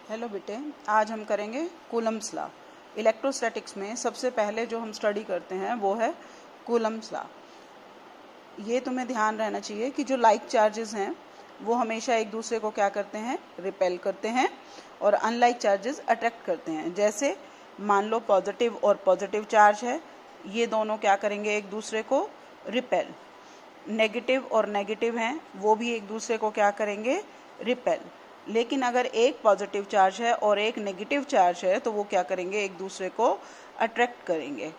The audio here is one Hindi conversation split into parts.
हेलो बेटे, आज हम करेंगे कूलम्स लॉ। इलेक्ट्रोस्टैटिक्स में सबसे पहले जो हम स्टडी करते हैं वो है कूलम्स लॉ। ये तुम्हें ध्यान रहना चाहिए कि जो लाइक चार्जेस हैं वो हमेशा एक दूसरे को क्या करते हैं, रिपेल करते हैं, और अनलाइक चार्जेस अट्रैक्ट करते हैं। जैसे मान लो पॉजिटिव और पॉजिटिव चार्ज है, ये दोनों क्या करेंगे, एक दूसरे को रिपेल। नेगेटिव और नेगेटिव हैं, वो भी एक दूसरे को क्या करेंगे, रिपेल। लेकिन अगर एक पॉजिटिव चार्ज है और एक नेगेटिव चार्ज है तो वो क्या करेंगे, एक दूसरे को अट्रैक्ट करेंगे।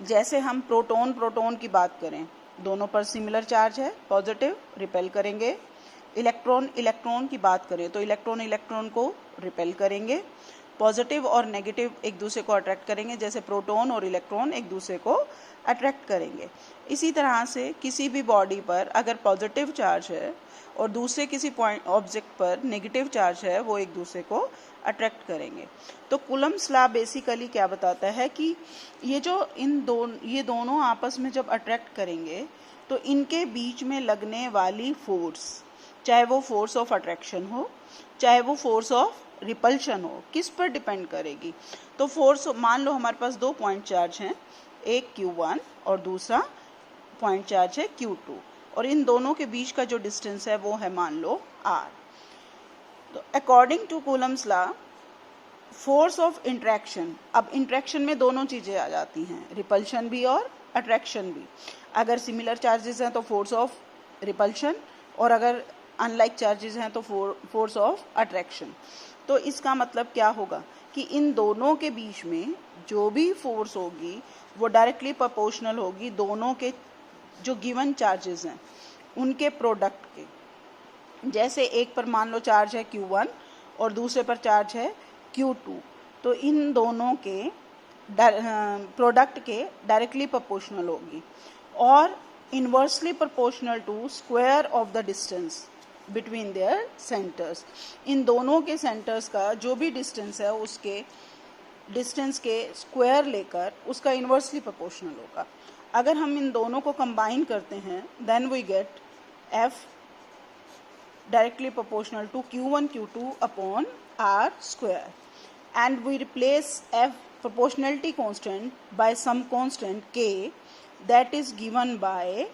जैसे हम प्रोटॉन प्रोटॉन की बात करें, दोनों पर सिमिलर चार्ज है, पॉजिटिव, रिपेल करेंगे। इलेक्ट्रॉन इलेक्ट्रॉन की बात करें तो इलेक्ट्रॉन इलेक्ट्रॉन को रिपेल करेंगे। पॉजिटिव और नेगेटिव एक दूसरे को अट्रैक्ट करेंगे, जैसे प्रोटॉन और इलेक्ट्रॉन एक दूसरे को अट्रैक्ट करेंगे। इसी तरह से किसी भी बॉडी पर अगर पॉजिटिव चार्ज है और दूसरे किसी पॉइंट ऑब्जेक्ट पर नेगेटिव चार्ज है, वो एक दूसरे को अट्रैक्ट करेंगे। तो कूलम्स लॉ बेसिकली क्या बताता है कि ये दोनों आपस में जब अट्रैक्ट करेंगे तो इनके बीच में लगने वाली फोर्स, चाहे वो फोर्स ऑफ अट्रैक्शन हो चाहे वो फोर्स ऑफ रिपल्शन हो, किस पर डिपेंड करेगी। तो फोर्स, मान लो हमारे पास दो पॉइंट चार्ज हैं, एक Q1 और दूसरा पॉइंट चार्ज है Q2, और इन दोनों के बीच का जो डिस्टेंस है वो है मान लो R। तो according to Coulomb's law, force of interaction, अब इंट्रैक्शन में दोनों चीज़ें आ जाती हैं, रिपल्शन भी और अट्रैक्शन भी। अगर सिमिलर चार्जेस हैं तो फोर्स ऑफ रिपल्शन, और अगर अनलाइक चार्जेस हैं तो फोर्स ऑफ अट्रैक्शन। तो इसका मतलब क्या होगा कि इन दोनों के बीच में जो भी फोर्स होगी वो डायरेक्टली प्रोपोर्शनल होगी दोनों के जो गिवन चार्जेस हैं उनके प्रोडक्ट के। जैसे एक पर मान लो चार्ज है Q1 और दूसरे पर चार्ज है Q2, तो इन दोनों के प्रोडक्ट के डायरेक्टली प्रोपोर्शनल होगी, और inversely proportional to square of the distance between their centres. इन दोनों के सेंटर्स का जो भी डिस्टेंस है उसके डिस्टेंस के स्क्वायर लेकर उसका इन्वर्सली प्रोपोर्शनल होगा। अगर हम इन दोनों को कंबाइन करते हैं then we get F directly proportional to Q1 Q2 upon R square, and we replace F proportionality constant by some constant K that is given by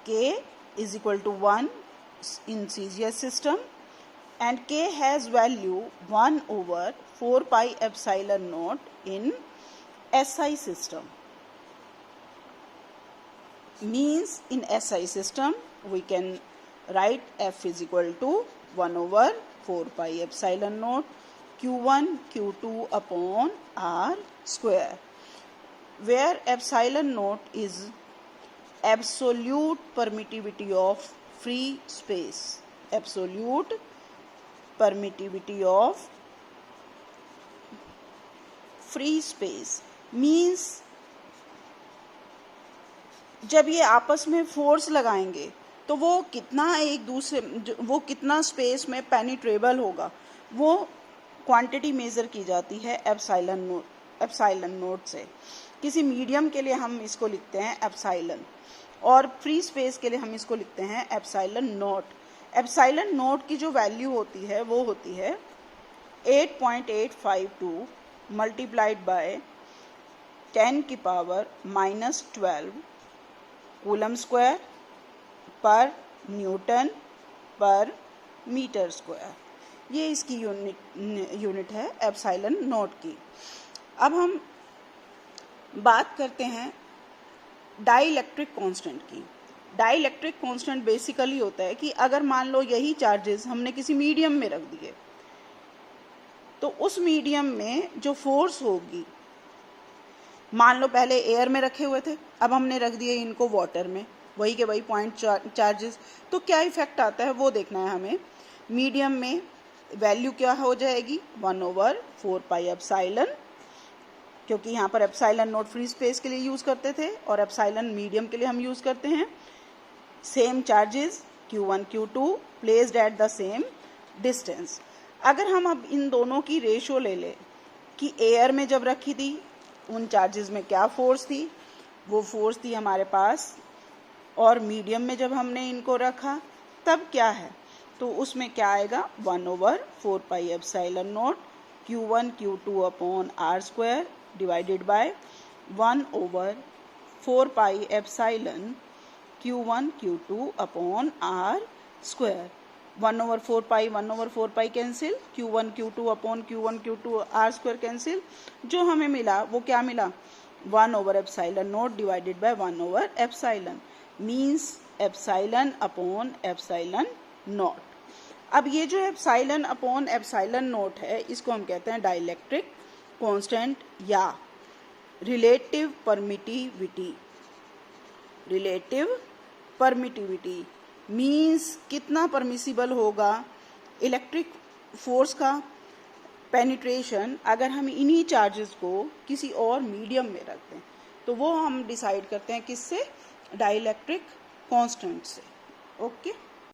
K is equal to 1 in CGS system, and K has value 1 over 4 pi epsilon naught in SI system. Means in SI system we can write F is equal to 1 over 4 pi epsilon naught Q1 Q2 upon R square, where epsilon naught is absolute permittivity of free space. Absolute permittivity of free space means जब ये आपस में फोर्स लगाएंगे तो वो कितना स्पेस में पेनिट्रेबल होगा, वो क्वांटिटी मेजर की जाती है एप्सिलॉन नोट से। किसी मीडियम के लिए हम इसको लिखते हैं एप्सिलॉन, और फ्री स्पेस के लिए हम इसको लिखते हैं एप्सिलॉन नोट। एप्सिलॉन नोट की जो वैल्यू होती है वो होती है 8.852 मल्टीप्लाइड बाय 10 की पावर -12 कूलम स्क्वायर पर न्यूटन पर मीटर स्क्वायर। ये इसकी यूनिट है एप्सिलॉन नोट की। अब हम बात करते हैं डाइलेक्ट्रिक कांस्टेंट की। डाइलेक्ट्रिक कांस्टेंट बेसिकली होता है कि अगर मान लो यही चार्जेस हमने किसी मीडियम में रख दिए तो उस मीडियम में जो फोर्स होगी, मान लो पहले एयर में रखे हुए थे, अब हमने रख दिए इनको वाटर में, वही के वही पॉइंट चार्जेस, तो क्या इफेक्ट आता है वो देखना है हमें। मीडियम में वैल्यू क्या हो जाएगी, 1 over 4 pi एप्सिलॉन, क्योंकि यहाँ पर एप्सिलॉन नोट फ्री स्पेस के लिए यूज़ करते थे और एप्सिलॉन मीडियम के लिए हम यूज़ करते हैं। Same charges Q1 Q2 placed at the same distance. अगर हम अब इन दोनों की रेशो ले लें कि एयर में जब रखी थी उन चार्जेस में क्या फोर्स थी, वो फोर्स थी हमारे पास, और मीडियम में जब हमने इनको रखा तब क्या है, तो उसमें क्या आएगा 1/4 pi epsilon naught Q1 Q2 upon R square divided by 1/4 pi epsilon Q1 Q2 upon R square. 1/4 pi cancel, Q1 Q2 upon Q1 Q2 R square cancel. जो हमें मिला वो क्या मिला 1/एप्सिलॉन नॉट डिवाइडेड बाय 1/एप्सिलॉन means epsilon upon epsilon naught. अब ये जो एप्सिलॉन अपॉन एप्सिलॉन नॉट है इसको हम कहते हैं डाइलेक्ट्रिक कांस्टेंट या relative permittivity. Relative permittivity means कितना परमिसिबल होगा इलेक्ट्रिक फोर्स का पेनिट्रेशन अगर हम इन्हीं चार्जेस को किसी और मीडियम में रखते हैं। तो वो हम डिसाइड करते हैं किससे, डाइलेक्ट्रिक कांस्टेंट से। ओके।